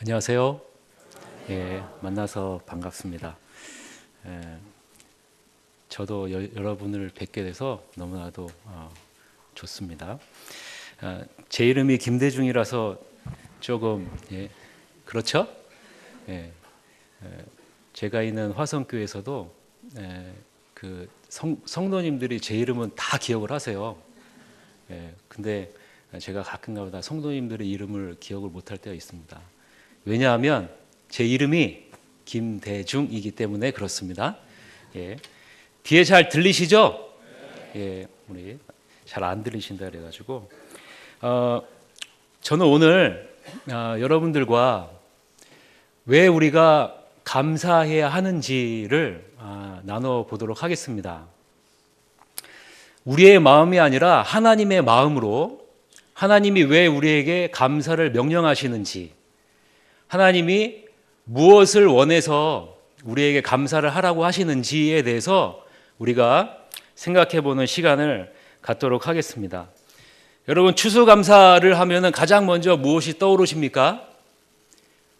안녕하세요. 만나서 반갑습니다. 저도 여러분을 뵙게 돼서 너무나도 좋습니다. 제 이름이 김대중이라서 조금 그렇죠? 제가 있는 화성교회에서도 그 성도님들이 제 이름은 다 기억을 하세요. 근데 제가 가끔가다 성도님들의 이름을 기억을 못할 때가 있습니다. 왜냐하면 제 이름이 김대중이기 때문에 그렇습니다. 뒤에 잘 들리시죠? 우리 잘 안 들리신다 그래가지고 저는 오늘 여러분들과 왜 우리가 감사해야 하는지를 나눠 보도록 하겠습니다. 우리의 마음이 아니라 하나님의 마음으로 하나님이 왜 우리에게 감사를 명령하시는지, 하나님이 무엇을 원해서 우리에게 감사를 하라고 하시는지에 대해서 우리가 생각해 보는 시간을 갖도록 하겠습니다. 여러분, 추수감사를 하면은 가장 먼저 무엇이 떠오르십니까?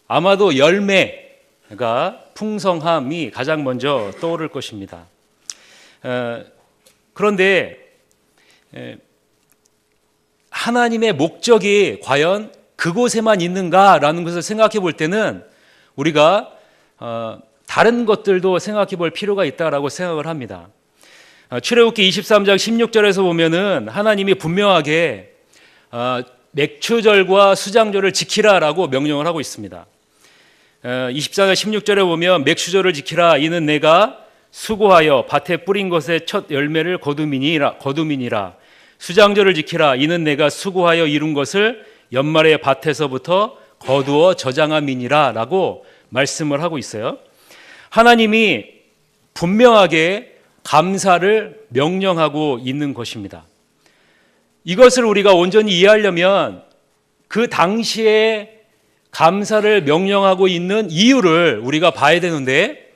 아마도 열매가 풍성함이 가장 먼저 떠오를 것입니다. 그런데 하나님의 목적이 과연 그곳에만 있는가라는 것을 생각해 볼 때는 우리가 다른 것들도 생각해 볼 필요가 있다라고 생각을 합니다. 출애굽기 23장 16절에서 보면은 하나님이 분명하게 맥추절과 수장절을 지키라라고 명령을 하고 있습니다. 24장 16절에 보면 맥추절을 지키라, 이는 내가 수고하여 밭에 뿌린 것의 첫 열매를 거두미니라. 수장절을 지키라, 이는 내가 수고하여 이룬 것을 연말에 밭에서부터 거두어 저장함이니라 라고 말씀을 하고 있어요. 하나님이 분명하게 감사를 명령하고 있는 것입니다. 이것을 우리가 온전히 이해하려면 그 당시에 감사를 명령하고 있는 이유를 우리가 봐야 되는데,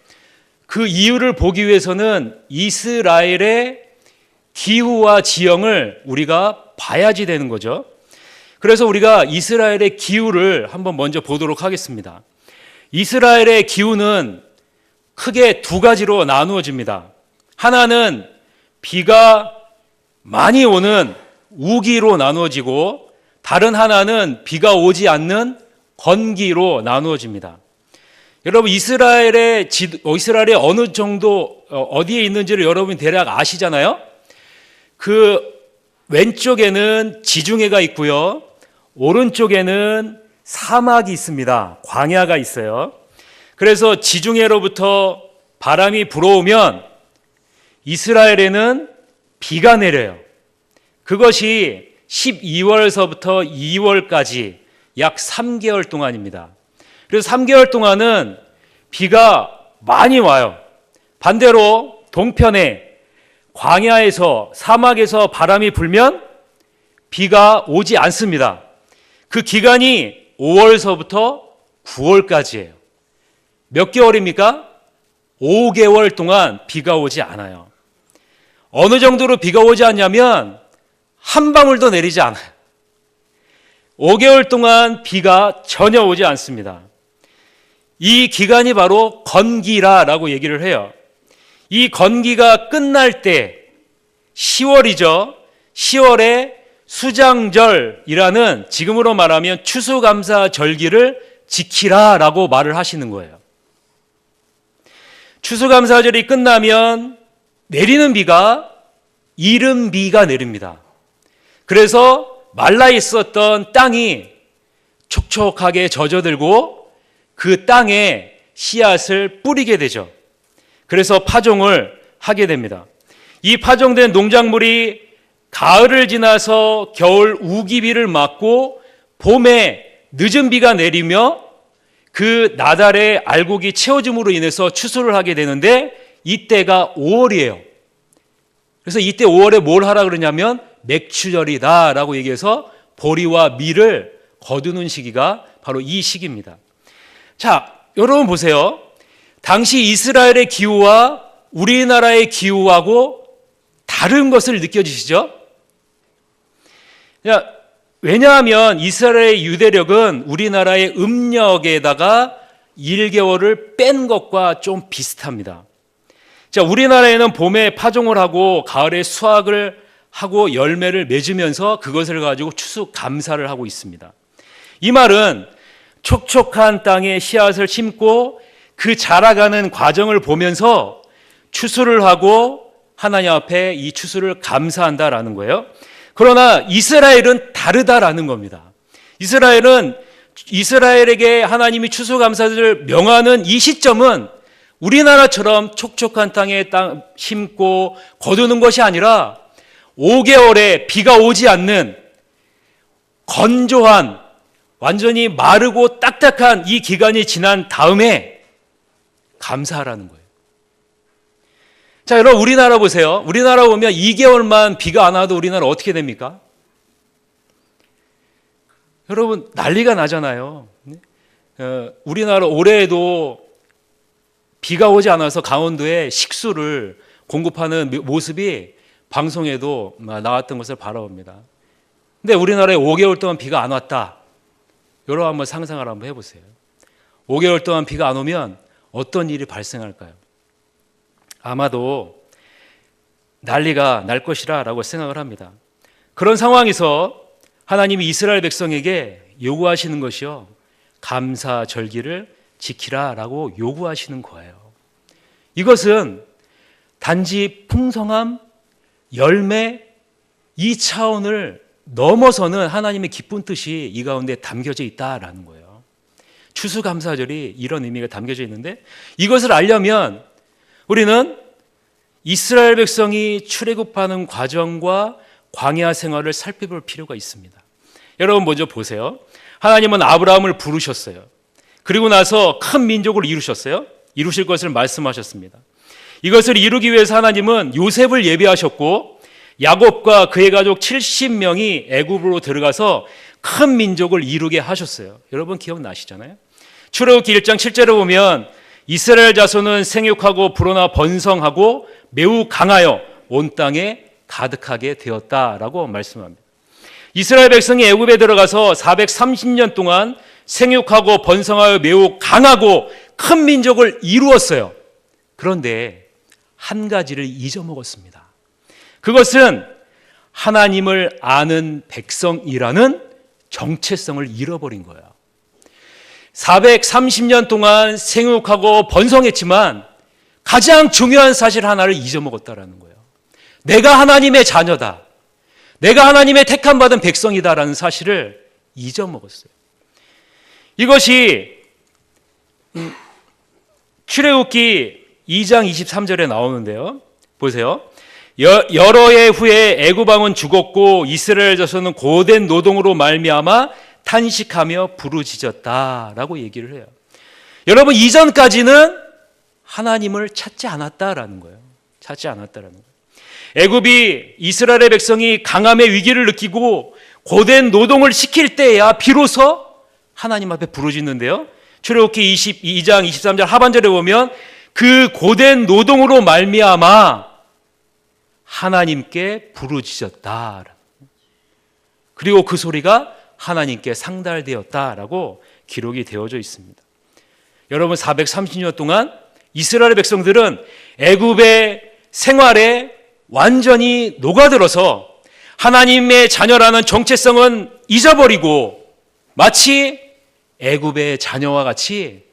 그 이유를 보기 위해서는 이스라엘의 기후와 지형을 우리가 봐야지 되는 거죠. 그래서 우리가 이스라엘의 기후를 한번 먼저 보도록 하겠습니다. 이스라엘의 기후는 크게 두 가지로 나누어집니다. 하나는 비가 많이 오는 우기로 나누어지고, 다른 하나는 비가 오지 않는 건기로 나누어집니다. 여러분, 이스라엘의 어느 정도 어디에 있는지를 여러분이 대략 아시잖아요. 그 왼쪽에는 지중해가 있고요, 오른쪽에는 사막이 있습니다. 광야가 있어요. 그래서 지중해로부터 바람이 불어오면 이스라엘에는 비가 내려요. 그것이 12월서부터 2월까지 약 3개월 동안입니다. 그래서 3개월 동안은 비가 많이 와요. 반대로 동편에 광야에서, 사막에서 바람이 불면 비가 오지 않습니다. 그 기간이 5월서부터 9월까지예요. 몇 개월입니까? 5개월 동안 비가 오지 않아요. 어느 정도로 비가 오지 않냐면 한 방울도 내리지 않아요. 5개월 동안 비가 전혀 오지 않습니다. 이 기간이 바로 건기라라고 얘기를 해요. 이 건기가 끝날 때 10월이죠. 10월에 수장절이라는, 지금으로 말하면 추수감사절기를 지키라라고 말을 하시는 거예요. 추수감사절이 끝나면 내리는 비가 이른 비가 내립니다. 그래서 말라 있었던 땅이 촉촉하게 젖어들고 그 땅에 씨앗을 뿌리게 되죠. 그래서 파종을 하게 됩니다. 이 파종된 농작물이 가을을 지나서 겨울 우기비를 맞고 봄에 늦은 비가 내리며 그 나달의 알곡이 채워짐으로 인해서 추수를 하게 되는데, 이때가 5월이에요. 그래서 이때 5월에 뭘 하라 그러냐면 맥추절이다 라고 얘기해서 보리와 밀을 거두는 시기가 바로 이 시기입니다. 자, 여러분 보세요. 당시 이스라엘의 기후와 우리나라의 기후하고 다른 것을 느껴지시죠? 왜냐하면 이스라엘의 유대력은 우리나라의 음력에다가 1개월을 뺀 것과 좀 비슷합니다. 자, 우리나라에는 봄에 파종을 하고 가을에 수확을 하고 열매를 맺으면서 그것을 가지고 추수감사를 하고 있습니다. 이 말은 촉촉한 땅에 씨앗을 심고 그 자라가는 과정을 보면서 추수를 하고 하나님 앞에 이 추수를 감사한다라는 거예요. 그러나 이스라엘은 다르다라는 겁니다. 이스라엘에게 하나님이 추수감사를 명하는 이 시점은 우리나라처럼 촉촉한 땅에 땅 심고 거두는 것이 아니라 5개월에 비가 오지 않는 건조한 완전히 마르고 딱딱한 이 기간이 지난 다음에 감사하라는 거예요. 자, 여러분 우리나라 보세요. 우리나라 보면 2개월만 비가 안 와도 우리나라 어떻게 됩니까? 여러분 난리가 나잖아요. 우리나라 올해에도 비가 오지 않아서 강원도에 식수를 공급하는 모습이 방송에도 나왔던 것을 바라봅니다. 근데 우리나라에 5개월 동안 비가 안 왔다. 여러분 한번 상상을 한번 해보세요. 5개월 동안 비가 안 오면 어떤 일이 발생할까요? 아마도 난리가 날 것이라 라고 생각을 합니다. 그런 상황에서 하나님이 이스라엘 백성에게 요구하시는 것이요, 감사 절기를 지키라 라고 요구하시는 거예요. 이것은 단지 풍성함, 열매 이 차원을 넘어서는 하나님의 기쁜 뜻이 이 가운데 담겨져 있다라는 거예요. 추수감사절이 이런 의미가 담겨져 있는데, 이것을 알려면 우리는 이스라엘 백성이 출애굽하는 과정과 광야 생활을 살펴볼 필요가 있습니다. 여러분 먼저 보세요. 하나님은 아브라함을 부르셨어요. 그리고 나서 큰 민족을 이루셨어요. 이루실 것을 말씀하셨습니다. 이것을 이루기 위해서 하나님은 요셉을 예비하셨고 야곱과 그의 가족 70명이 애굽으로 들어가서 큰 민족을 이루게 하셨어요. 여러분 기억나시잖아요. 출애굽기 1장 7절에 보면 이스라엘 자손은 생육하고 불어나 번성하고 매우 강하여 온 땅에 가득하게 되었다라고 말씀합니다. 이스라엘 백성이 애굽에 들어가서 430년 동안 생육하고 번성하여 매우 강하고 큰 민족을 이루었어요. 그런데 한 가지를 잊어먹었습니다. 그것은 하나님을 아는 백성이라는 정체성을 잃어버린 거예요. 430년 동안 생육하고 번성했지만 가장 중요한 사실 하나를 잊어먹었다라는 거예요. 내가 하나님의 자녀다. 내가 하나님의 택함받은 백성이다라는 사실을 잊어먹었어요. 이것이 출애굽기 2장 23절에 나오는데요. 보세요. 여러 해 후에 애굽 왕은 죽었고 이스라엘 자손은 고된 노동으로 말미암아 탄식하며 부르짖었다라고 얘기를 해요. 여러분 이전까지는 하나님을 찾지 않았다라는 거예요. 찾지 않았다라는 거예요. 애굽이 이스라엘의 백성이 강함의 위기를 느끼고 고된 노동을 시킬 때야 비로소 하나님 앞에 부르짖는데요. 출애굽기 22장 23절 하반절에 보면 그 고된 노동으로 말미암아 하나님께 부르짖었다. 그리고 그 소리가 하나님께 상달되었다라고 기록이 되어져 있습니다. 여러분 430년 동안 이스라엘 백성들은 애굽의 생활에 완전히 녹아들어서 하나님의 자녀라는 정체성은 잊어버리고 마치 애굽의 자녀와 같이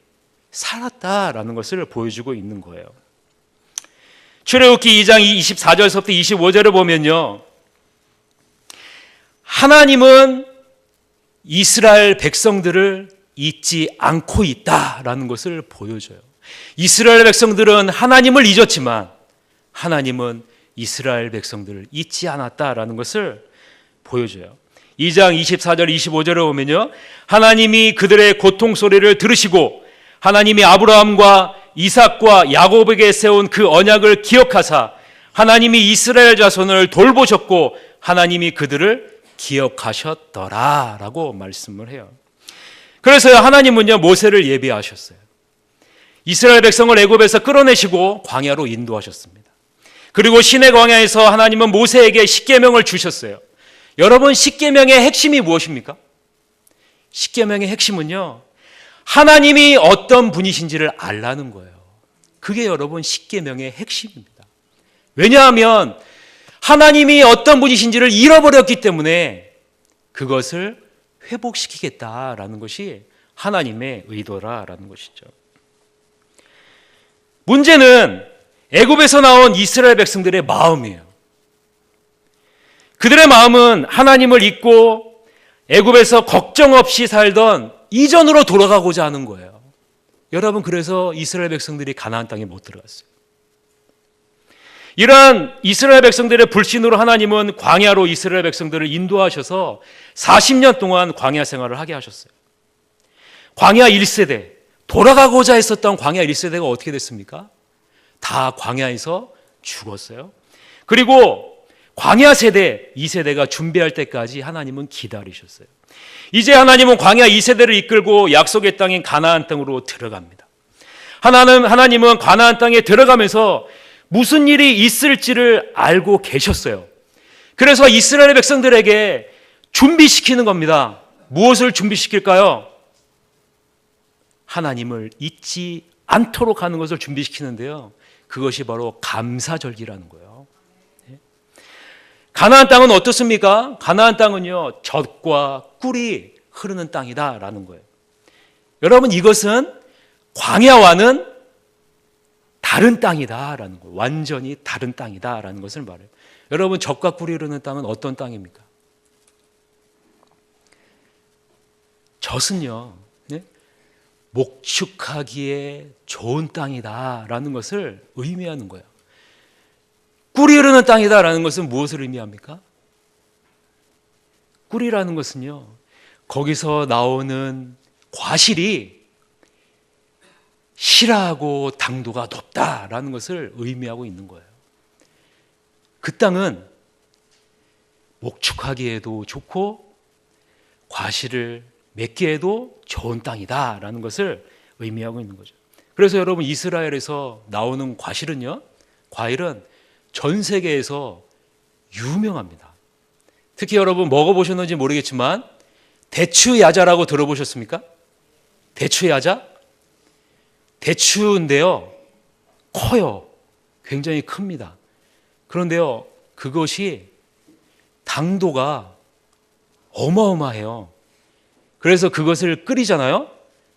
살았다라는 것을 보여주고 있는 거예요. 출애굽기 2장 24절부터 25절을 보면요, 하나님은 이스라엘 백성들을 잊지 않고 있다라는 것을 보여줘요. 이스라엘 백성들은 하나님을 잊었지만 하나님은 이스라엘 백성들을 잊지 않았다라는 것을 보여줘요. 2장 24절 25절에 보면요, 하나님이 그들의 고통 소리를 들으시고 하나님이 아브라함과 이삭과 야곱에게 세운 그 언약을 기억하사 하나님이 이스라엘 자손을 돌보셨고 하나님이 그들을 기억하셨더라라고 말씀을 해요. 그래서 하나님은요 모세를 예비하셨어요. 이스라엘 백성을 애굽에서 끌어내시고 광야로 인도하셨습니다. 그리고 시내 광야에서 하나님은 모세에게 십계명을 주셨어요. 여러분, 십계명의 핵심이 무엇입니까? 십계명의 핵심은요, 하나님이 어떤 분이신지를 알라는 거예요. 그게 여러분 십계명의 핵심입니다. 왜냐하면 하나님이 어떤 분이신지를 잃어버렸기 때문에 그것을 회복시키겠다라는 것이 하나님의 의도라라는 것이죠. 문제는 애굽에서 나온 이스라엘 백성들의 마음이에요. 그들의 마음은 하나님을 잊고 애굽에서 걱정 없이 살던 이전으로 돌아가고자 하는 거예요. 여러분, 그래서 이스라엘 백성들이 가나안 땅에 못 들어갔어요. 이러한 이스라엘 백성들의 불신으로 하나님은 광야로 이스라엘 백성들을 인도하셔서 40년 동안 광야 생활을 하게 하셨어요. 광야 1세대, 돌아가고자 했었던 광야 1세대가 어떻게 됐습니까? 다 광야에서 죽었어요. 그리고 광야 세대 2세대가 준비할 때까지 하나님은 기다리셨어요. 이제 하나님은 광야 2세대를 이끌고 약속의 땅인 가나안 땅으로 들어갑니다. 하나님은 가나안 땅에 들어가면서 무슨 일이 있을지를 알고 계셨어요. 그래서 이스라엘 백성들에게 준비시키는 겁니다. 무엇을 준비시킬까요? 하나님을 잊지 않도록 하는 것을 준비시키는데요, 그것이 바로 감사절기라는 거예요. 가나안 땅은 어떻습니까? 가나안 땅은요, 젖과 꿀이 흐르는 땅이다라는 거예요. 여러분, 이것은 광야와는 다른 땅이다라는 거예요. 완전히 다른 땅이다라는 것을 말해요. 여러분, 젖과 꿀이 흐르는 땅은 어떤 땅입니까? 젖은요, 목축하기에 좋은 땅이다라는 것을 의미하는 거예요. 꿀이 흐르는 땅이다라는 것은 무엇을 의미합니까? 꿀이라는 것은요, 거기서 나오는 과실이 실하고 당도가 높다라는 것을 의미하고 있는 거예요. 그 땅은 목축하기에도 좋고 과실을 맺기에도 좋은 땅이다라는 것을 의미하고 있는 거죠. 그래서 여러분, 이스라엘에서 나오는 과일은 전 세계에서 유명합니다. 특히 여러분 먹어보셨는지 모르겠지만 대추야자라고 들어보셨습니까? 대추야자? 대추인데요, 커요. 굉장히 큽니다. 그런데요, 그것이 당도가 어마어마해요. 그래서 그것을 끓이잖아요.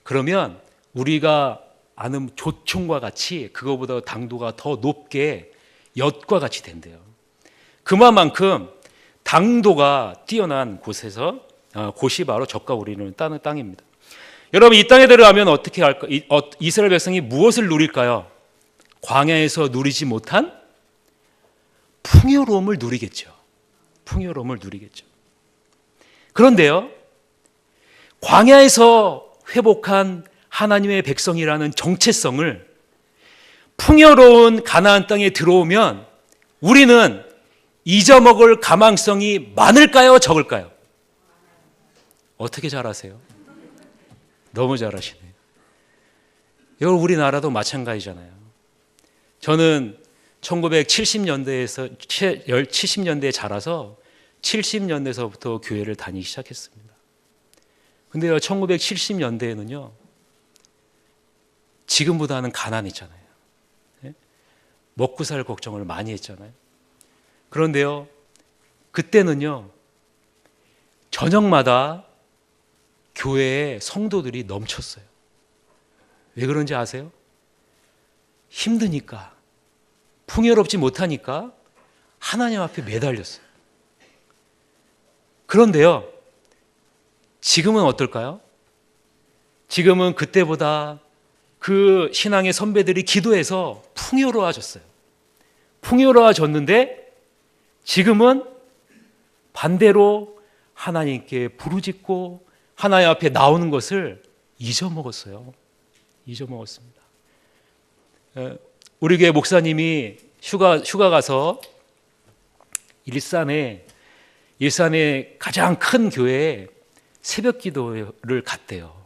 그러면 우리가 아는 조청과 같이 그거보다 당도가 더 높게 엿과 같이 된대요. 그만큼 당도가 뛰어난 곳이 바로 젖과 꿀이 흐르는 땅입니다. 여러분, 이 땅에 들어가면 어떻게 할까? 이스라엘 백성이 무엇을 누릴까요? 광야에서 누리지 못한 풍요로움을 누리겠죠. 그런데요, 광야에서 회복한 하나님의 백성이라는 정체성을 풍요로운 가나안 땅에 들어오면 우리는 잊어먹을 가망성이 많을까요? 적을까요? 어떻게 잘 아세요? 너무 잘 아시네요. 여러분, 우리나라도 마찬가지잖아요. 저는 1970년대에 자라서 70년대서부터 교회를 다니기 시작했습니다. 근데요, 1970년대에는요, 지금보다는 가난했잖아요. 먹고 살 걱정을 많이 했잖아요. 그런데요, 그때는요, 저녁마다 교회에 성도들이 넘쳤어요. 왜 그런지 아세요? 힘드니까, 풍요롭지 못하니까 하나님 앞에 매달렸어요. 그런데요, 지금은 어떨까요? 지금은 그때보다 그 신앙의 선배들이 기도해서 풍요로워졌는데 지금은 반대로 하나님께 부르짖고 하나님 앞에 나오는 것을 잊어먹었습니다. 우리 교회 목사님이 휴가 가서 일산에 가장 큰 교회에 새벽 기도를 갔대요.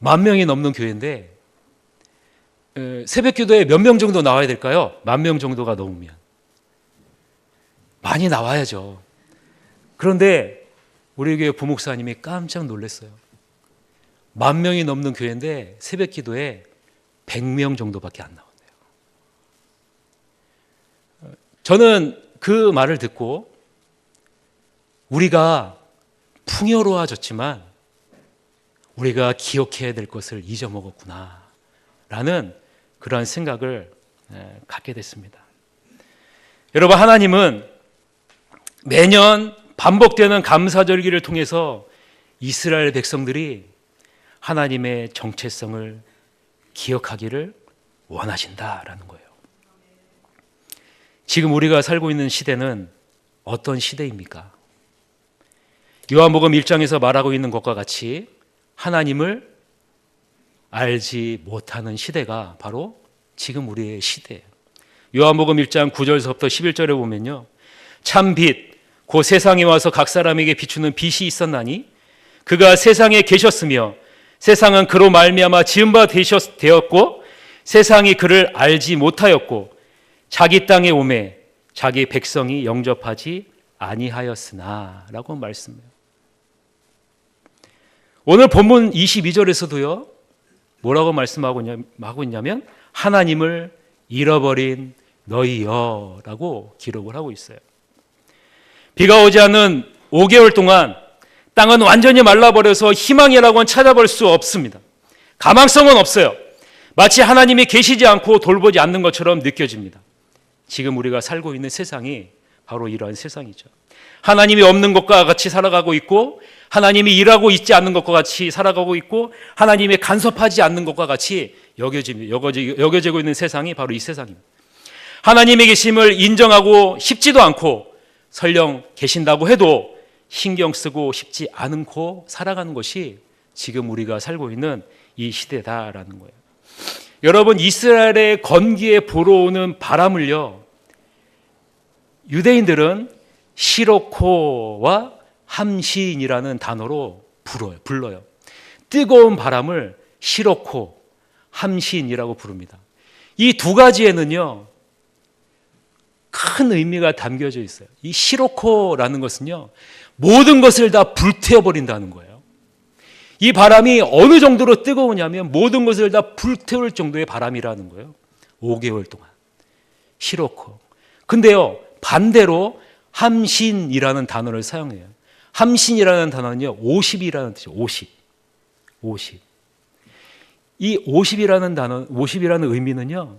10,000명이 넘는 교회인데 새벽 기도에 몇 명 정도 나와야 될까요? 10,000명 정도가 넘으면 많이 나와야죠. 그런데 우리 교회 부목사님이 깜짝 놀랐어요. 10,000명이 넘는 교회인데 새벽 기도에 100명 정도밖에 안 나온대요. 저는 그 말을 듣고 우리가 풍요로워졌지만 우리가 기억해야 될 것을 잊어먹었구나 라는 그런 생각을 갖게 됐습니다. 여러분, 하나님은 매년 반복되는 감사절기를 통해서 이스라엘 백성들이 하나님의 정체성을 기억하기를 원하신다라는 거예요. 지금 우리가 살고 있는 시대는 어떤 시대입니까? 요한복음 1장에서 말하고 있는 것과 같이 하나님을 알지 못하는 시대가 바로 지금 우리의 시대예요. 요한복음 1장 9절서부터 11절에 보면요, 참 빛, 곧 세상에 와서 각 사람에게 비추는 빛이 있었나니 그가 세상에 계셨으며 세상은 그로 말미암아 지은 바 되었고 세상이 그를 알지 못하였고 자기 땅에 오매 자기 백성이 영접하지 아니하였으나 라고 말씀해요. 오늘 본문 22절에서도요, 뭐라고 말씀하고 있냐면 하나님을 잃어버린 너희여 라고 기록을 하고 있어요. 비가 오지 않는 5개월 동안 땅은 완전히 말라버려서 희망이라고는 찾아볼 수 없습니다. 가망성은 없어요. 마치 하나님이 계시지 않고 돌보지 않는 것처럼 느껴집니다. 지금 우리가 살고 있는 세상이 바로 이러한 세상이죠. 하나님이 없는 것과 같이 살아가고 있고 하나님이 일하고 있지 않는 것과 같이 살아가고 있고 하나님이 간섭하지 않는 것과 같이 여겨지고 있는 세상이 바로 이 세상입니다. 하나님의 계심을 인정하고 싶지도 않고 설령 계신다고 해도 신경 쓰고 싶지 않고 살아가는 것이 지금 우리가 살고 있는 이 시대다라는 거예요. 여러분, 이스라엘의 건기에 불어오는 바람을요, 유대인들은 시로코와 함신이라는 단어로 불러요. 뜨거운 바람을 시로코, 함신이라고 부릅니다. 이 두 가지에는요, 큰 의미가 담겨져 있어요. 이 시로코라는 것은요, 모든 것을 다 불태워버린다는 거예요. 이 바람이 어느 정도로 뜨거우냐면 모든 것을 다 불태울 정도의 바람이라는 거예요. 5개월 동안. 시로코. 근데요, 반대로 함신이라는 단어를 사용해요. 함신이라는 단어는요, 50이라는 뜻이에요. 50. 이 50이라는 의미는요,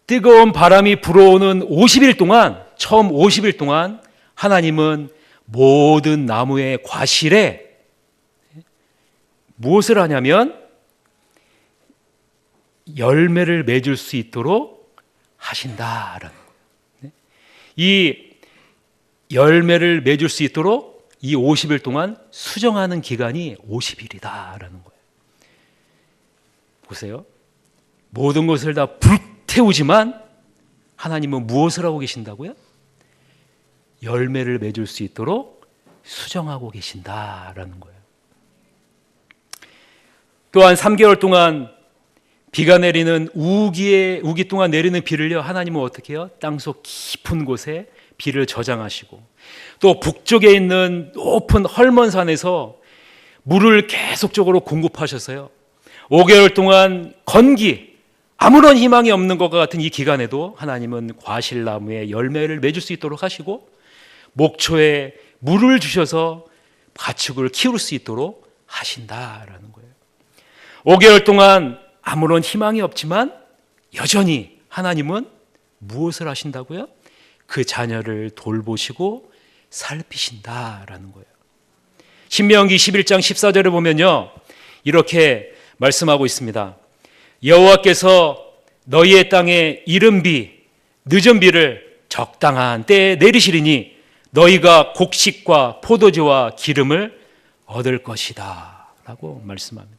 뜨거운 바람이 불어오는 50일 동안, 처음 50일 동안 하나님은 모든 나무의 과실에 무엇을 하냐면 열매를 맺을 수 있도록 하신다라는 거예요. 이 열매를 맺을 수 있도록 이 50일 동안 수정하는 기간이 50일이다라는 거예요. 보세요. 모든 것을 다 불태우지만 하나님은 무엇을 하고 계신다고요? 열매를 맺을 수 있도록 수정하고 계신다라는 거예요. 또한 3개월 동안 비가 내리는 우기 동안 내리는 비를요, 하나님은 어떻게 해요? 땅속 깊은 곳에 비를 저장하시고 또 북쪽에 있는 높은 헐먼산에서 물을 계속적으로 공급하셔서요, 5개월 동안 건기, 아무런 희망이 없는 것과 같은 이 기간에도 하나님은 과실나무에 열매를 맺을 수 있도록 하시고 목초에 물을 주셔서 가축을 키울 수 있도록 하신다라는 거예요. 5개월 동안 아무런 희망이 없지만 여전히 하나님은 무엇을 하신다고요? 그 자녀를 돌보시고 살피신다라는 거예요. 신명기 11장 14절을 보면요, 이렇게 말씀하고 있습니다. 여호와께서 너희의 땅에 이른 비, 늦은 비를 적당한 때에 내리시리니 너희가 곡식과 포도주와 기름을 얻을 것이다 라고 말씀합니다.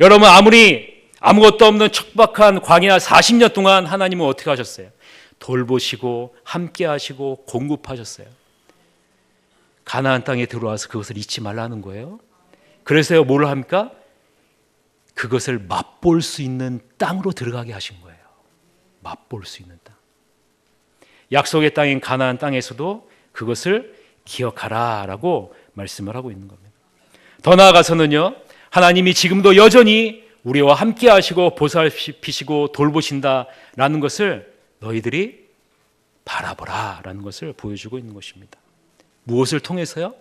여러분, 아무리 아무것도 없는 척박한 광야 40년 동안 하나님은 어떻게 하셨어요? 돌보시고 함께 하시고 공급하셨어요. 가나안 땅에 들어와서 그것을 잊지 말라는 거예요. 그래서 뭘 합니까? 그것을 맛볼 수 있는 땅으로 들어가게 하신 거예요. 맛볼 수 있는 땅. 약속의 땅인 가나안 땅에서도 그것을 기억하라 라고 말씀을 하고 있는 겁니다. 더 나아가서는요, 하나님이 지금도 여전히 우리와 함께 하시고 보살피시고 돌보신다라는 것을 너희들이 바라보라 라는 것을 보여주고 있는 것입니다. 무엇을 통해서요?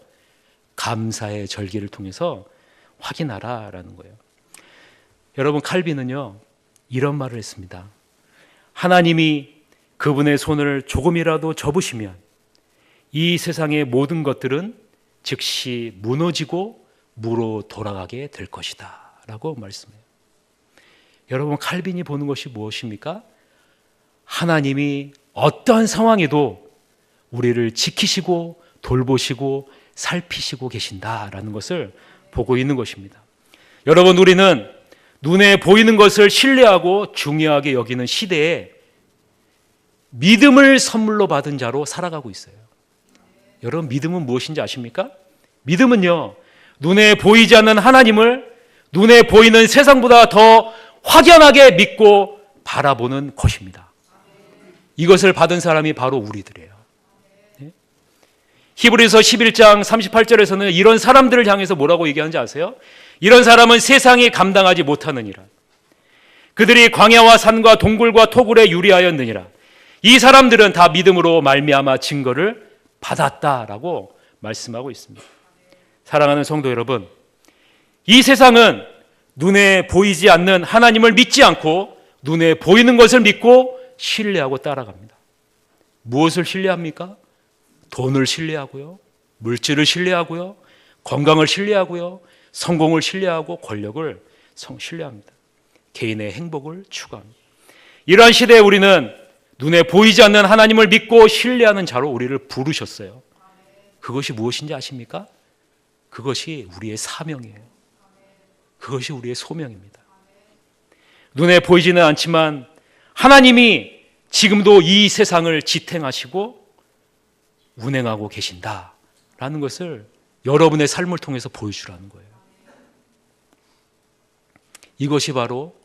감사의 절기를 통해서 확인하라 라는 거예요. 여러분, 칼빈은요 이런 말을 했습니다. 하나님이 그분의 손을 조금이라도 접으시면 이 세상의 모든 것들은 즉시 무너지고 무로 돌아가게 될 것이다 라고 말씀해요. 여러분, 칼빈이 보는 것이 무엇입니까? 하나님이 어떠한 상황에도 우리를 지키시고 돌보시고 살피시고 계신다라는 것을 보고 있는 것입니다. 여러분, 우리는 눈에 보이는 것을 신뢰하고 중요하게 여기는 시대에 믿음을 선물로 받은 자로 살아가고 있어요. 여러분, 믿음은 무엇인지 아십니까? 믿음은요, 눈에 보이지 않는 하나님을 눈에 보이는 세상보다 더 확연하게 믿고 바라보는 것입니다. 이것을 받은 사람이 바로 우리들이에요. 히브리서 11장 38절에서는 이런 사람들을 향해서 뭐라고 얘기하는지 아세요? 이런 사람은 세상이 감당하지 못하느니라. 그들이 광야와 산과 동굴과 토굴에 유리하였느니라. 이 사람들은 다 믿음으로 말미암아 증거를 받았다라고 말씀하고 있습니다. 사랑하는 성도 여러분, 이 세상은 눈에 보이지 않는 하나님을 믿지 않고 눈에 보이는 것을 믿고 신뢰하고 따라갑니다. 무엇을 신뢰합니까? 돈을 신뢰하고요, 물질을 신뢰하고요, 건강을 신뢰하고요, 성공을 신뢰하고 권력을 신뢰합니다. 개인의 행복을 추구합니다. 이러한 시대에 우리는 눈에 보이지 않는 하나님을 믿고 신뢰하는 자로 우리를 부르셨어요. 그것이 무엇인지 아십니까? 그것이 우리의 사명이에요. 그것이 우리의 소명입니다. 눈에 보이지는 않지만 하나님이 지금도 이 세상을 지탱하시고 운행하고 계신다라는 것을 여러분의 삶을 통해서 보여주라는 거예요. 이것이 바로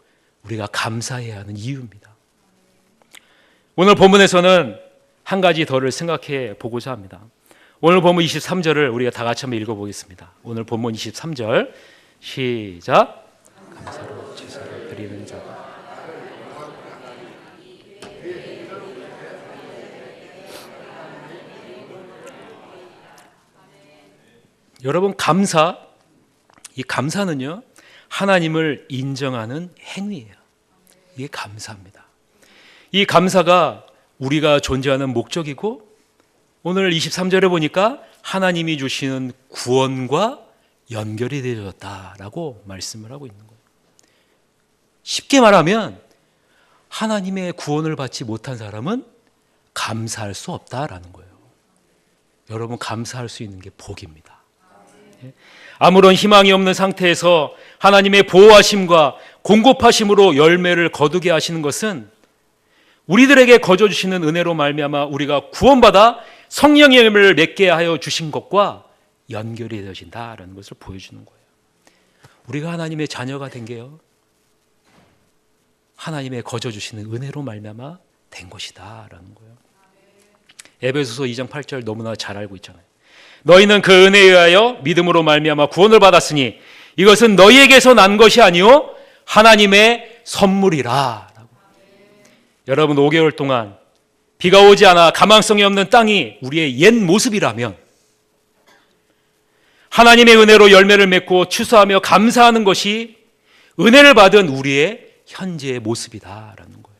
우리가 감사해야 하는 이유입니다. 오늘 본문에서는 한 가지 더를 생각해 보고자 합니다. 오늘 본문 23절을 우리가 다 같이 한번 읽어보겠습니다. 오늘 본문 23절 시작. 감사로 제사를 드리는 자가 여러분, 이 감사는요, 하나님을 인정하는 행위예요. 이게 감사입니다. 이 감사가 우리가 존재하는 목적이고, 오늘 23절에 보니까 하나님이 주시는 구원과 연결이 되어졌다라고 말씀을 하고 있는 거예요. 쉽게 말하면 하나님의 구원을 받지 못한 사람은 감사할 수 없다라는 거예요. 여러분, 감사할 수 있는 게 복입니다. 아무런 희망이 없는 상태에서 하나님의 보호하심과 공급하심으로 열매를 거두게 하시는 것은 우리들에게 거저 주시는 은혜로 말미암아 우리가 구원받아 성령의 열매를 맺게 하여 주신 것과 연결이 되어진다라는 것을 보여주는 거예요. 우리가 하나님의 자녀가 된 게요, 하나님의 거저 주시는 은혜로 말미암아 된 것이다라는 거예요. 에베소서 2장 8절 너무나 잘 알고 있잖아요. 너희는 그 은혜에 의하여 믿음으로 말미암아 구원을 받았으니 이것은 너희에게서 난 것이 아니요 하나님의 선물이라. 여러분, 5개월 동안 비가 오지 않아 가망성이 없는 땅이 우리의 옛 모습이라면 하나님의 은혜로 열매를 맺고 추수하며 감사하는 것이 은혜를 받은 우리의 현재의 모습이다라는 거예요.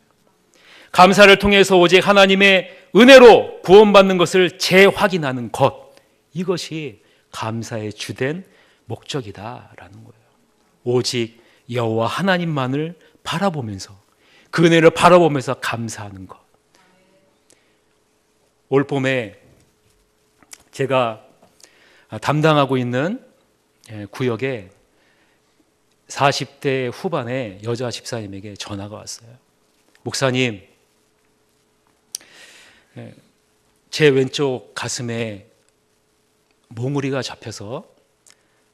감사를 통해서 오직 하나님의 은혜로 구원받는 것을 재확인하는 것, 이것이 감사의 주된 목적이다라는 거예요. 오직 여호와 하나님만을 바라보면서, 그 은혜를 바라보면서 감사하는 것. 올 봄에 제가 담당하고 있는 구역에 40대 후반의 여자 집사님에게 전화가 왔어요. 목사님, 제 왼쪽 가슴에 몽우리가 잡혀서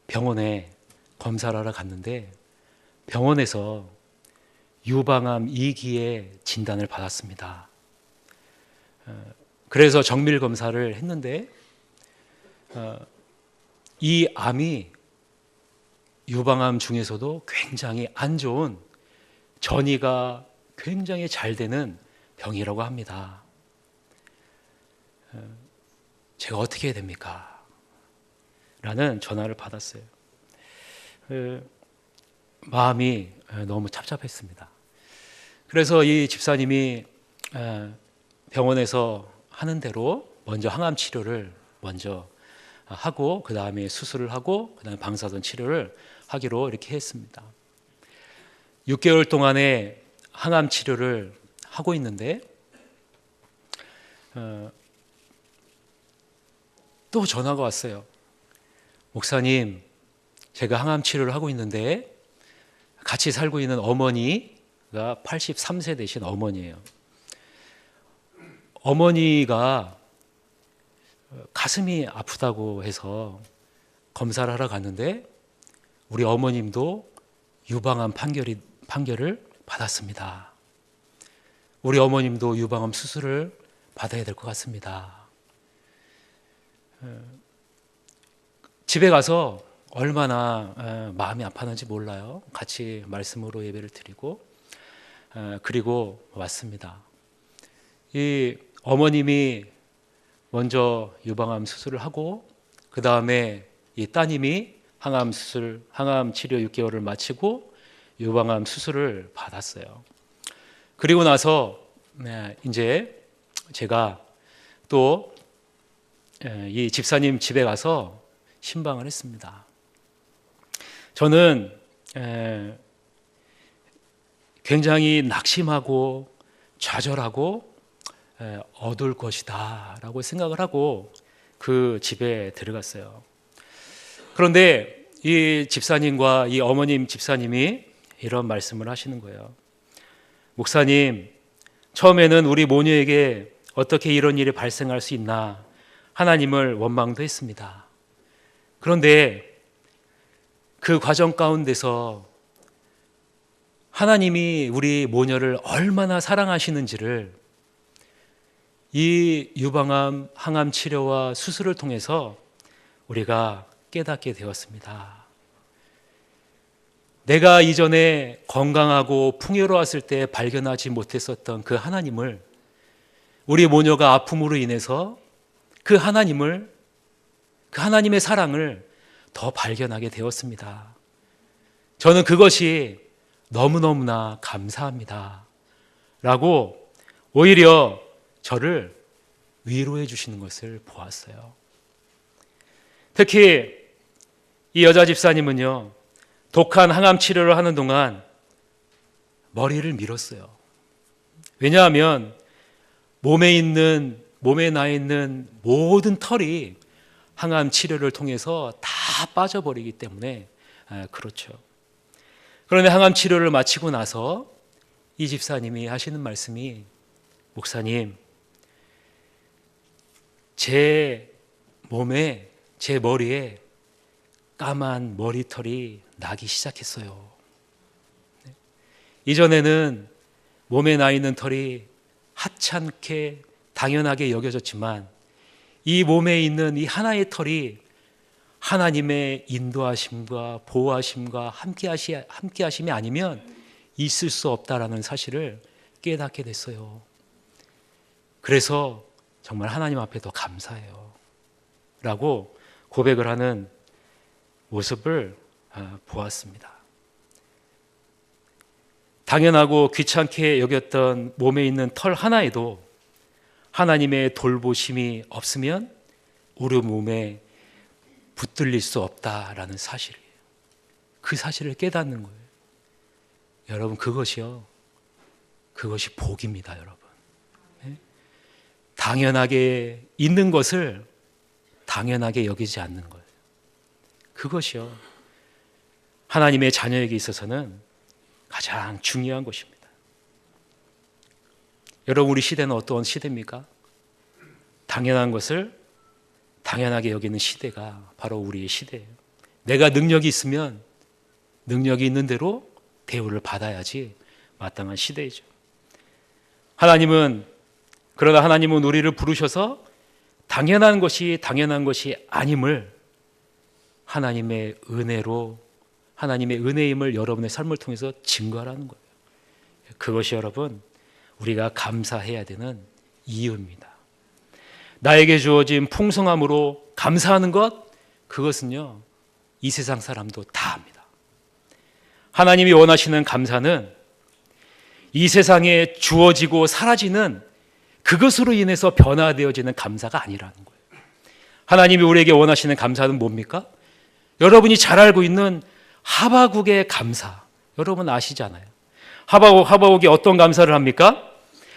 병원에 검사를 하러 갔는데 병원에서 유방암 2기의 진단을 받았습니다. 그래서 정밀 검사를 했는데 이 암이 유방암 중에서도 굉장히 안 좋은, 전이가 굉장히 잘 되는 병이라고 합니다. 제가 어떻게 해야 됩니까? 라는 전화를 받았어요. 마음이 너무 착잡했습니다. 그래서 이 집사님이 병원에서 하는 대로 먼저 항암 치료를 먼저 하고, 그 다음에 수술을 하고, 그 다음에 방사선 치료를 하기로 이렇게 했습니다. 6개월 동안의 항암 치료를 하고 있는데 또 전화가 왔어요. 목사님, 제가 항암 치료를 하고 있는데 같이 살고 있는 어머니가 83세 되신 어머니예요. 어머니가 가슴이 아프다고 해서 검사를 하러 갔는데 우리 어머님도 유방암 판결을 받았습니다. 우리 어머님도 유방암 수술을 받아야 될 것 같습니다. 집에 가서 얼마나 마음이 아팠는지 몰라요. 같이 말씀으로 예배를 드리고 그리고 왔습니다. 이 어머님이 먼저 유방암 수술을 하고, 그 다음에 이 따님이 항암 치료 6개월을 마치고 유방암 수술을 받았어요. 그리고 나서 이제 제가 또 이 집사님 집에 가서 신방을 했습니다. 저는 굉장히 낙심하고 좌절하고 어두울 것이다 라고 생각을 하고 그 집에 들어갔어요. 그런데 이 집사님과 이 어머님 집사님이 이런 말씀을 하시는 거예요. 목사님, 처음에는 우리 모녀에게 어떻게 이런 일이 발생할 수 있나 하나님을 원망도 했습니다. 그런데 그 과정 가운데서 하나님이 우리 모녀를 얼마나 사랑하시는지를 이 유방암 항암 치료와 수술을 통해서 우리가 깨닫게 되었습니다. 내가 이전에 건강하고 풍요로웠을 때 발견하지 못했었던 그 하나님을, 우리 모녀가 아픔으로 인해서 그 하나님의 사랑을 더 발견하게 되었습니다. 저는 그것이 너무너무나 감사합니다 라고 오히려 저를 위로해 주시는 것을 보았어요. 특히 이 여자 집사님은요, 독한 항암 치료를 하는 동안 머리를 밀었어요. 왜냐하면 몸에 나 있는 모든 털이 항암 치료를 통해서 다 빠져버리기 때문에 그렇죠. 그런데 항암 치료를 마치고 나서 이 집사님이 하시는 말씀이, 목사님, 제 몸에, 제 머리에 까만 머리털이 나기 시작했어요. 이전에는 몸에 나 있는 털이 하찮게 당연하게 여겨졌지만 이 몸에 있는 이 하나의 털이 하나님의 인도하심과 보호하심과 함께하심이 아니면 있을 수 없다라는 사실을 깨닫게 됐어요. 그래서 정말 하나님 앞에 더 감사해요 라고 고백을 하는 모습을 보았습니다. 당연하고 귀찮게 여겼던 몸에 있는 털 하나에도 하나님의 돌보심이 없으면 우리 몸에 붙들릴 수 없다라는 사실이에요. 그 사실을 깨닫는 거예요. 여러분, 그것이 복입니다, 여러분. 당연하게 있는 것을 당연하게 여기지 않는 거예요. 그것이요, 하나님의 자녀에게 있어서는 가장 중요한 것입니다. 여러분, 우리 시대는 어떤 시대입니까? 당연한 것을 당연하게 여기는 시대가 바로 우리의 시대예요. 내가 능력이 있으면 능력이 있는 대로 대우를 받아야지 마땅한 시대이죠. 그러나 하나님은 우리를 부르셔서 당연한 것이 당연한 것이 아님을 하나님의 은혜로, 하나님의 은혜임을 여러분의 삶을 통해서 증거하라는 거예요. 그것이 여러분 우리가 감사해야 되는 이유입니다. 나에게 주어진 풍성함으로 감사하는 것, 그것은요 이 세상 사람도 다 합니다. 하나님이 원하시는 감사는 이 세상에 주어지고 사라지는 그것으로 인해서 변화되어지는 감사가 아니라는 거예요. 하나님이 우리에게 원하시는 감사는 뭡니까? 여러분이 잘 알고 있는 하바국의 감사, 여러분 아시잖아요. 하바국이 어떤 감사를 합니까?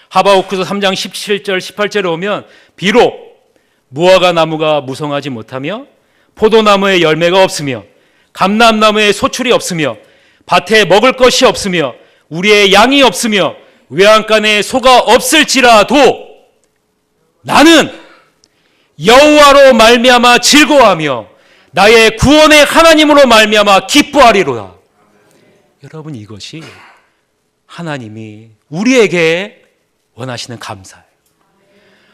하바국후서 3장 17절 18절에 오면 비록 무화과 나무가 무성하지 못하며 포도나무에 열매가 없으며 감람나무에 소출이 없으며 밭에 먹을 것이 없으며 우리의 양이 없으며 외양간에 소가 없을지라도 나는 여호와로 말미암아 즐거워하며 나의 구원의 하나님으로 말미암아 기뻐하리로다. 여러분 이것이 하나님이 우리에게 원하시는 감사예요.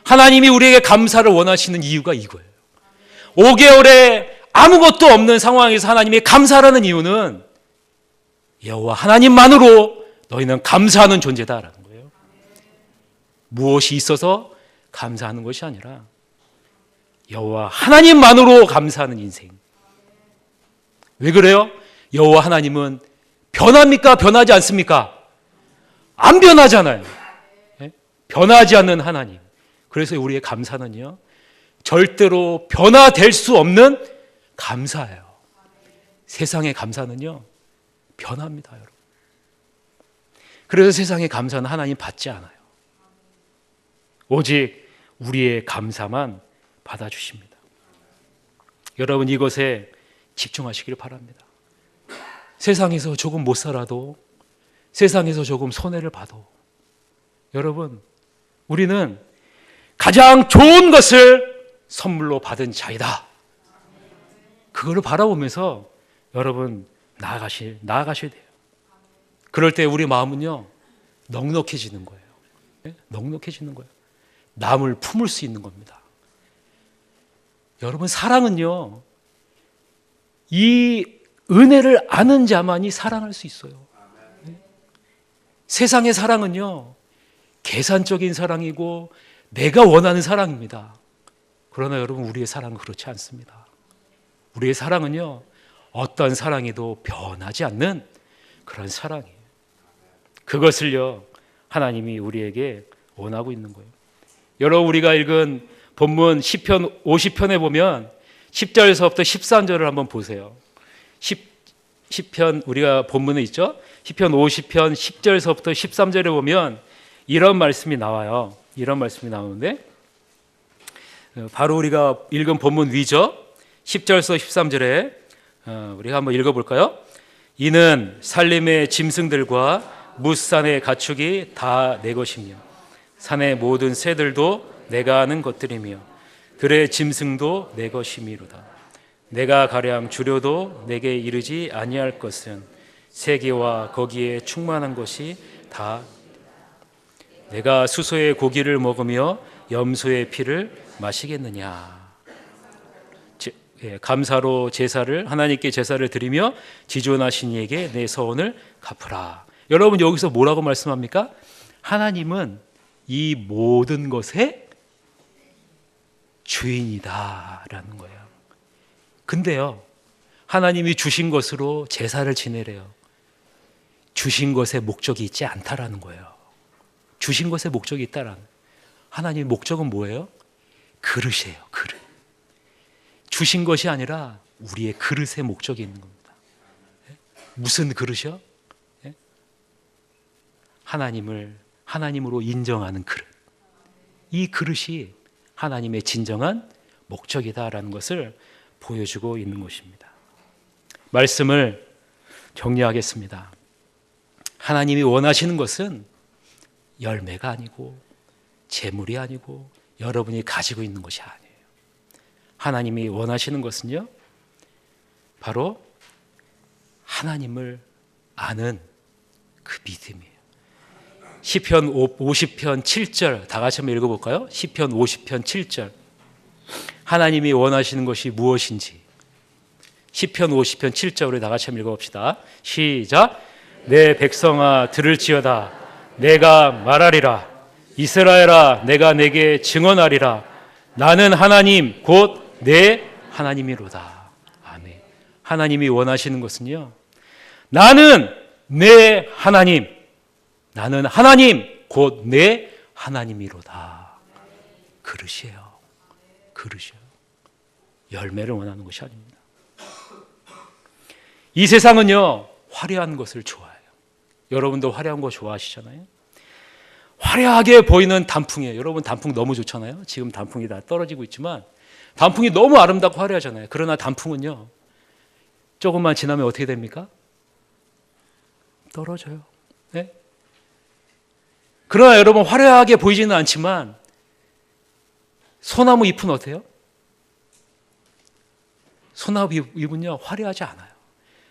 하나님이 우리에게 감사를 원하시는 이유가 이거예요. 5개월에 아무것도 없는 상황에서 하나님이 감사라는 이유는 여호와 하나님만으로 너희는 감사하는 존재다라는 거예요. 무엇이 있어서 감사하는 것이 아니라 여호와 하나님만으로 감사하는 인생. 왜 그래요? 여호와 하나님은 변합니까? 변하지 않습니까? 안 변하잖아요. 변하지 않는 하나님. 그래서 우리의 감사는요 절대로 변화될 수 없는 감사예요. 세상의 감사는요 변합니다, 여러분. 그래서 세상의 감사는 하나님 받지 않아요. 오직 우리의 감사만 받아주십니다. 여러분 이것에 집중하시길 바랍니다. 세상에서 조금 못 살아도, 세상에서 조금 손해를 봐도 여러분 우리는 가장 좋은 것을 선물로 받은 자이다. 그거를 바라보면서 여러분 나아가셔야 돼요. 그럴 때 우리 마음은요 넉넉해지는 거예요. 넉넉해지는 거예요. 남을 품을 수 있는 겁니다. 여러분 사랑은요 이 은혜를 아는 자만이 사랑할 수 있어요. 세상의 사랑은요 계산적인 사랑이고 내가 원하는 사랑입니다. 그러나 여러분 우리의 사랑은 그렇지 않습니다. 우리의 사랑은요 어떤 사랑에도 변하지 않는 그런 사랑이에요. 그것을요 하나님이 우리에게 원하고 있는 거예요. 여러분 우리가 읽은 본문 시편 50편에 보면 10절에서부터 13절을 한번 보세요. 시편 우리가 본문에 있죠. 시편 50편 10절에서부터 13절에 보면 이런 말씀이 나와요. 이런 말씀이 나오는데 바로 우리가 읽은 본문 위죠. 10절에서 13절에 우리가 한번 읽어볼까요? 이는 산림의 짐승들과 뭇산의 가축이 다 내 것이며 산의 모든 새들도 내가 아는 것들이며 들의 짐승도 내 것이미로다. 내가 가량 주려도 내게 이르지 아니할 것은 세계와 거기에 충만한 것이 다. 내가 수소의 고기를 먹으며 염소의 피를 마시겠느냐. 감사로 제사를 하나님께 제사를 드리며 지존하신 이에게 내 서원을 갚으라. 여러분 여기서 뭐라고 말씀합니까? 하나님은 이 모든 것의 주인이다라는 거예요. 근데요 하나님이 주신 것으로 제사를 지내래요. 주신 것에 목적이 있지 않다라는 거예요. 주신 것에 목적이 있다라는. 하나님의 목적은 뭐예요? 그릇이에요. 그릇. 주신 것이 아니라 우리의 그릇에 목적이 있는 겁니다. 무슨 그릇이요? 하나님을 하나님으로 인정하는 그릇. 이 그릇이 하나님의 진정한 목적이다라는 것을 보여주고 있는 것입니다. 말씀을 정리하겠습니다. 하나님이 원하시는 것은 열매가 아니고 재물이 아니고 여러분이 가지고 있는 것이 아니에요. 하나님이 원하시는 것은요 바로 하나님을 아는 그 믿음이에요. 시편 50편 7절 다 같이 한번 읽어볼까요? 시편 50편 7절 하나님이 원하시는 것이 무엇인지 시편 50편 7절 우리 다 같이 한번 읽어봅시다. 시작. 내 백성아 들을지어다. 내가 말하리라. 이스라엘아 내가 내게 증언하리라. 나는 하나님 곧 내 하나님이로다. 아멘. 하나님이 원하시는 것은요, 나는 내 하나님, 나는 하나님 곧 내 하나님이로다. 그릇이에요. 그릇이에요. 열매를 원하는 것이 아닙니다. 이 세상은요, 화려한 것을 좋아해요. 여러분도 화려한 거 좋아하시잖아요. 화려하게 보이는 단풍이에요. 여러분 단풍 너무 좋잖아요. 지금 단풍이 다 떨어지고 있지만 단풍이 너무 아름답고 화려하잖아요. 그러나 단풍은요, 조금만 지나면 어떻게 됩니까? 떨어져요. 네? 그러나 여러분 화려하게 보이지는 않지만 소나무 잎은 어때요? 소나무 잎은요 화려하지 않아요.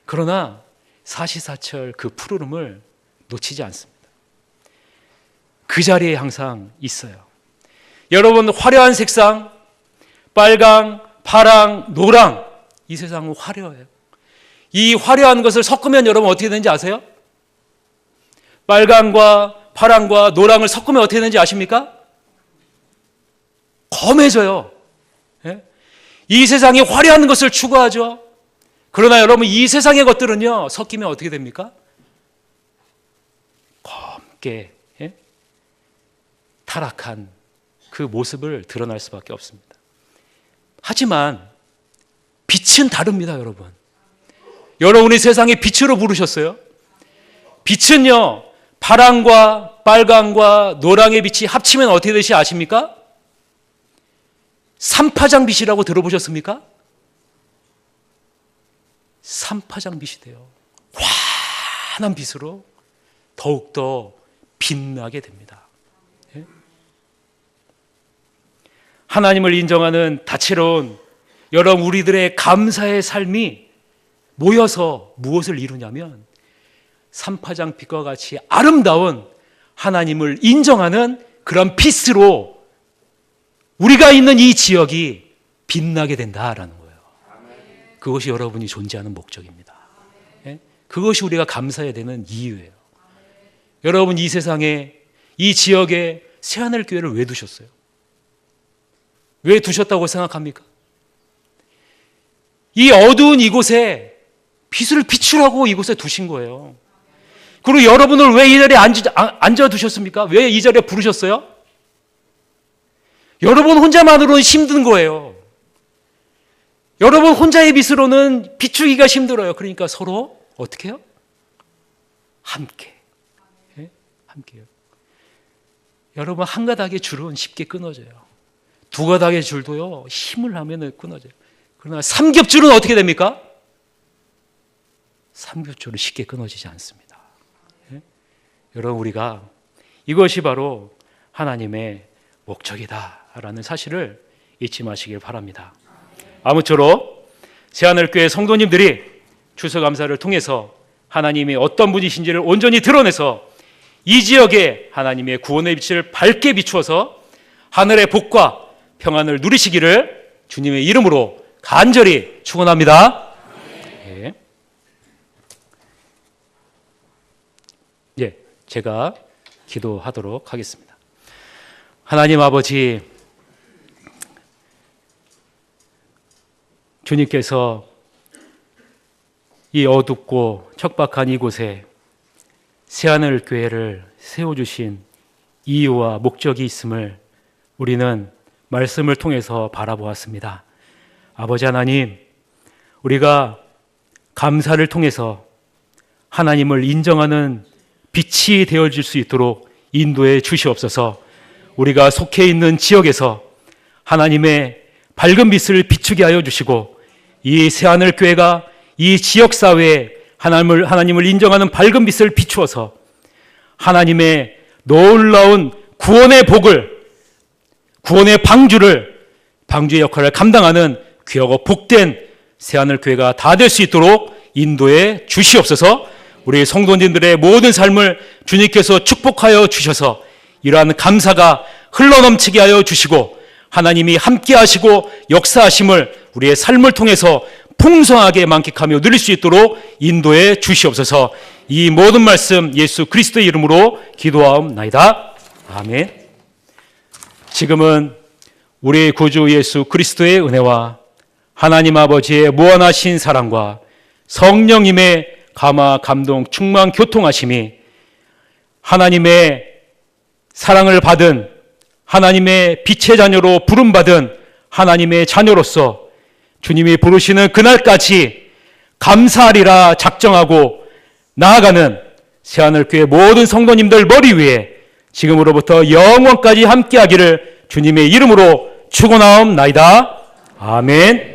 그러나 사시사철 그 푸르름을 놓치지 않습니다. 그 자리에 항상 있어요. 여러분 화려한 색상, 빨강, 파랑, 노랑, 이 세상은 화려해요. 이 화려한 것을 섞으면 여러분 어떻게 되는지 아세요? 빨강과 파랑과 노랑을 섞으면 어떻게 되는지 아십니까? 검해져요. 예? 이 세상이 화려한 것을 추구하죠. 그러나 여러분 이 세상의 것들은요 섞이면 어떻게 됩니까? 검게 타락한 그 모습을 드러날 수밖에 없습니다. 하지만 빛은 다릅니다, 여러분. 여러분이 세상에 빛으로 부르셨어요. 빛은요 파랑과 빨강과 노랑의 빛이 합치면 어떻게 되시 아십니까? 삼파장 빛이라고 들어보셨습니까? 삼파장 빛이 돼요. 환한 빛으로 더욱더 빛나게 됩니다. 예? 하나님을 인정하는 다채로운 여러분 우리들의 감사의 삶이 모여서 무엇을 이루냐면 삼파장 빛과 같이 아름다운 하나님을 인정하는 그런 빛으로 우리가 있는 이 지역이 빛나게 된다라는 거예요. 그것이 여러분이 존재하는 목적입니다. 예? 그것이 우리가 감사해야 되는 이유예요. 여러분 이 세상에 이 지역에 새하늘교회를 왜 두셨어요? 왜 두셨다고 생각합니까? 이 어두운 이곳에 빛을 비추라고 이곳에 두신 거예요. 그리고 여러분을 왜 이 자리에 앉아 두셨습니까? 왜 이 자리에 부르셨어요? 여러분 혼자만으로는 힘든 거예요. 여러분 혼자의 빛으로는 비추기가 힘들어요. 그러니까 서로 어떻게 해요? 함께. 예? 함께요. 여러분 한 가닥의 줄은 쉽게 끊어져요. 두 가닥의 줄도요 힘을 하면 끊어져요. 그러나 삼겹줄은 어떻게 됩니까? 삼겹줄은 쉽게 끊어지지 않습니다. 예? 여러분 우리가 이것이 바로 하나님의 목적이다라는 사실을 잊지 마시길 바랍니다. 아무쪼록 새하늘교회 성도님들이 추수감사를 통해서 하나님이 어떤 분이신지를 온전히 드러내서 이 지역에 하나님의 구원의 빛을 밝게 비추어서 하늘의 복과 평안을 누리시기를 주님의 이름으로 간절히 축원합니다. 예. 예, 제가 기도하도록 하겠습니다. 하나님 아버지, 주님께서 이 어둡고 척박한 이곳에 새하늘 교회를 세워주신 이유와 목적이 있음을 우리는 말씀을 통해서 바라보았습니다. 아버지 하나님, 우리가 감사를 통해서 하나님을 인정하는 빛이 되어질 수 있도록 인도해 주시옵소서. 우리가 속해 있는 지역에서 하나님의 밝은 빛을 비추게 하여 주시고 이 새하늘 교회가 이 지역 사회에 하나님을 인정하는 밝은 빛을 비추어서 하나님의 놀라운 구원의 복을, 구원의 방주의 역할을 감당하는 귀하고 복된 새하늘 교회가 다 될 수 있도록 인도해 주시옵소서. 우리 성도님들의 모든 삶을 주님께서 축복하여 주셔서 이러한 감사가 흘러넘치게 하여 주시고 하나님이 함께 하시고 역사하심을 우리의 삶을 통해서 풍성하게 만끽하며 누릴 수 있도록 인도해 주시옵소서. 이 모든 말씀 예수 그리스도의 이름으로 기도하옵나이다. 아멘. 지금은 우리 구주 예수 그리스도의 은혜와 하나님 아버지의 무한하신 사랑과 성령님의 감화, 감동, 충만, 교통하심이 하나님의 사랑을 받은 하나님의 빛의 자녀로 부름받은 하나님의 자녀로서 주님이 부르시는 그날까지 감사하리라 작정하고 나아가는 새하늘교회 모든 성도님들 머리 위에 지금으로부터 영원까지 함께하기를 주님의 이름으로 축원하옵나이다. 아멘.